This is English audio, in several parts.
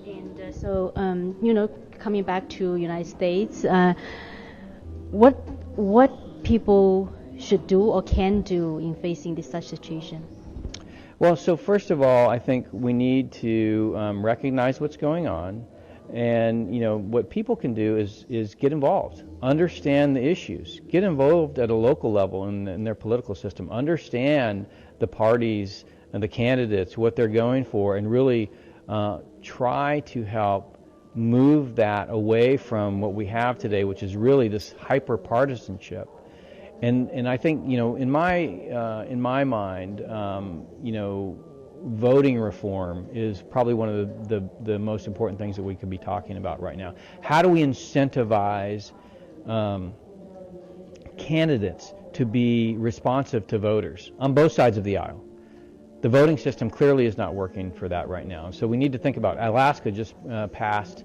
And coming back to United States, what people should do or can do in facing this such situation? Well, so first of all, I think we need to recognize what's going on, and what people can do is get involved, understand the issues, get involved at a local level in their political system, understand the parties and the candidates, what they're going for, and really try to help move that away from what we have today, which is really this hyper-partisanship. And I think in my mind, voting reform is probably one of the most important things that we could be talking about right now. How do we incentivize candidates to be responsive to voters on both sides of the aisle? The voting system clearly is not working for that right now. So we need to think about, Alaska just passed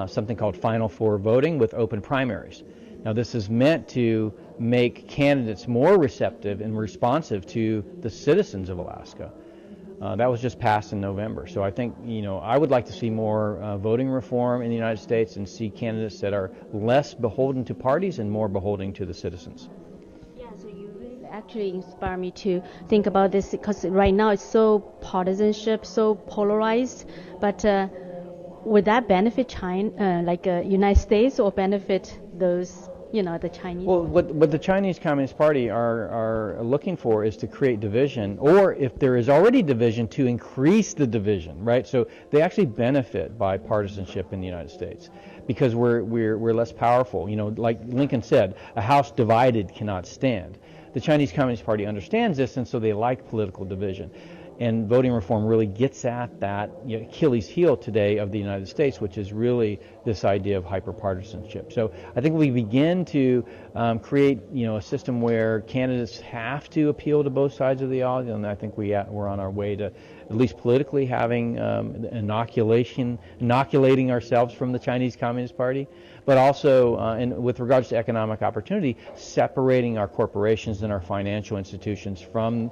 something called Final Four voting with open primaries. Now this is meant to make candidates more receptive and responsive to the citizens of Alaska. That was just passed in November. So I think, I would like to see more voting reform in the United States and see candidates that are less beholden to parties and more beholden to the citizens. Yeah, so you really actually inspire me to think about this, because right now it's so partisanship, so polarized, but would that benefit China, United States, or benefit those, the Chinese? Well, what the Chinese Communist Party are looking for is to create division, or if there is already division, to increase the division, right? So they actually benefit by partisanship in the United States because we're less powerful. Like Lincoln said, a house divided cannot stand. The Chinese Communist Party understands this, and so they like political division. And voting reform really gets at that Achilles heel today of the United States, which is really this idea of hyperpartisanship. So I think we begin to create a system where candidates have to appeal to both sides of the aisle, and I think we're on our way to at least politically having inoculating ourselves from the Chinese Communist Party, but also with regards to economic opportunity, separating our corporations and our financial institutions from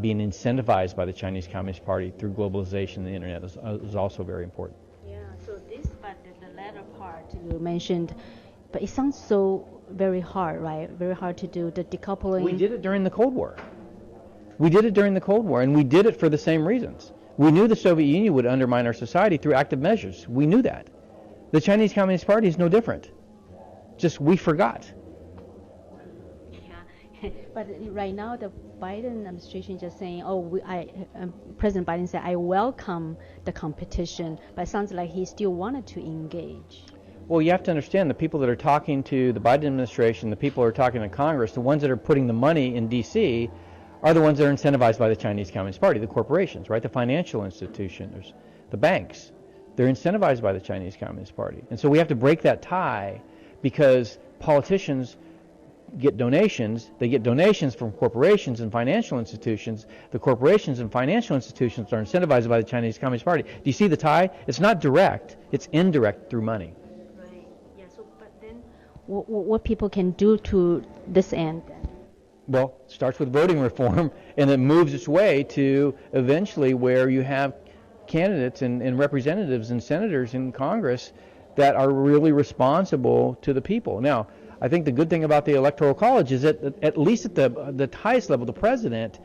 being incentivized by the Chinese Communist Party through globalization and the internet is also very important. Yeah, so but the latter part you mentioned, but it sounds so very hard, right? Very hard to do, the decoupling. We did it during the Cold War. And we did it for the same reasons. We knew the Soviet Union would undermine our society through active measures. We knew that. The Chinese Communist Party is no different. Just we forgot. But right now, the Biden administration just saying, President Biden said, I welcome the competition, but it sounds like he still wanted to engage. Well, you have to understand the people that are talking to the Biden administration, the people who are talking to Congress, the ones that are putting the money in D.C. are the ones that are incentivized by the Chinese Communist Party, the corporations, right? The financial institutions, the banks. They're incentivized by the Chinese Communist Party. And so we have to break that tie, because politicians get donations. They get donations from corporations and financial institutions. The corporations and financial institutions are incentivized by the Chinese Communist Party. Do you see the tie? It's not direct. It's indirect through money. Right. Yeah. So, but then, what people can do to this end? Well, it starts with voting reform, and it moves its way to eventually where you have candidates and representatives and senators in Congress that are really responsible to the people. Now, I think the good thing about the Electoral College is that at least at the highest level, the president,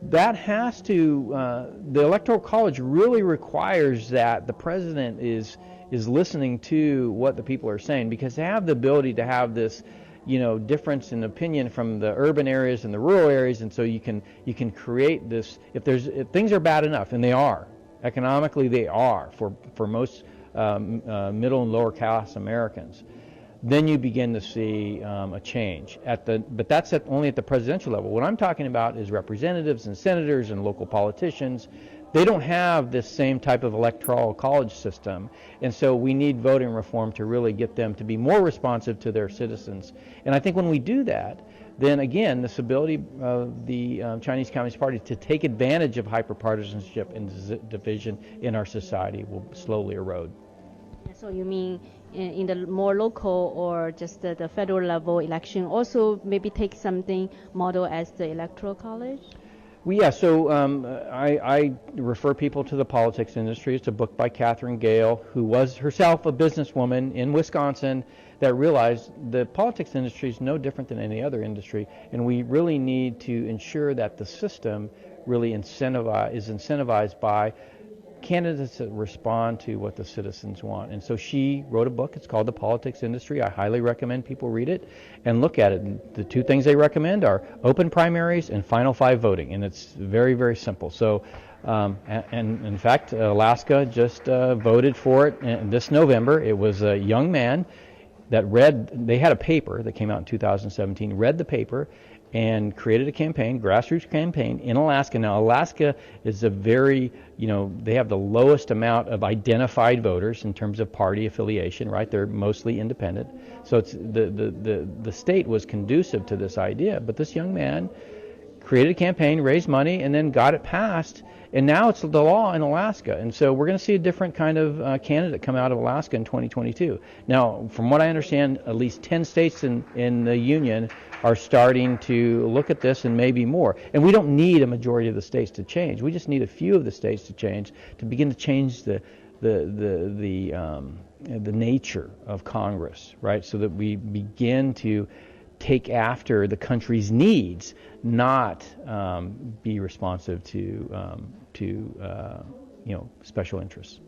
that has to, the Electoral College really requires that the president is listening to what the people are saying, because they have the ability to have this, difference in opinion from the urban areas and the rural areas, and so you can create this. If things are bad enough, and they are, economically they are for most middle and lower class Americans, then you begin to see a change but that's only at the presidential level. What I'm talking about is representatives and senators and local politicians. They don't have this same type of electoral college system, and so we need voting reform to really get them to be more responsive to their citizens. And I think when we do that, then again, this ability of the Chinese Communist Party to take advantage of hyperpartisanship and division in our society will slowly erode. So you mean in the more local or just the federal level election, also maybe take something model as the Electoral College? Well, yeah, so I refer people to the politics industry. It's a book by Catherine Gale, who was herself a businesswoman in Wisconsin that realized the politics industry is no different than any other industry, and we really need to ensure that the system really is incentivized by candidates that respond to what the citizens want. And so she wrote a book. It's called The Politics Industry. I highly recommend people read it and look at it. And the two things they recommend are open primaries and final five voting. And it's very, very simple. So, and in fact, Alaska just voted for it this November. It was a young man that they had a paper that came out in 2017, read the paper, and created a campaign, grassroots campaign in Alaska. Now, Alaska is a very, they have the lowest amount of identified voters in terms of party affiliation, right? They're mostly independent. So it's the state was conducive to this idea. But this young man created a campaign, raised money, and then got it passed. And now it's the law in Alaska. And so we're going to see a different kind of candidate come out of Alaska in 2022. Now, from what I understand, at least 10 states in the union are starting to look at this, and maybe more. And we don't need a majority of the states to change. We just need a few of the states to change to begin to change the nature of Congress, right? So that we begin to take after the country's needs, not be responsive to special interests.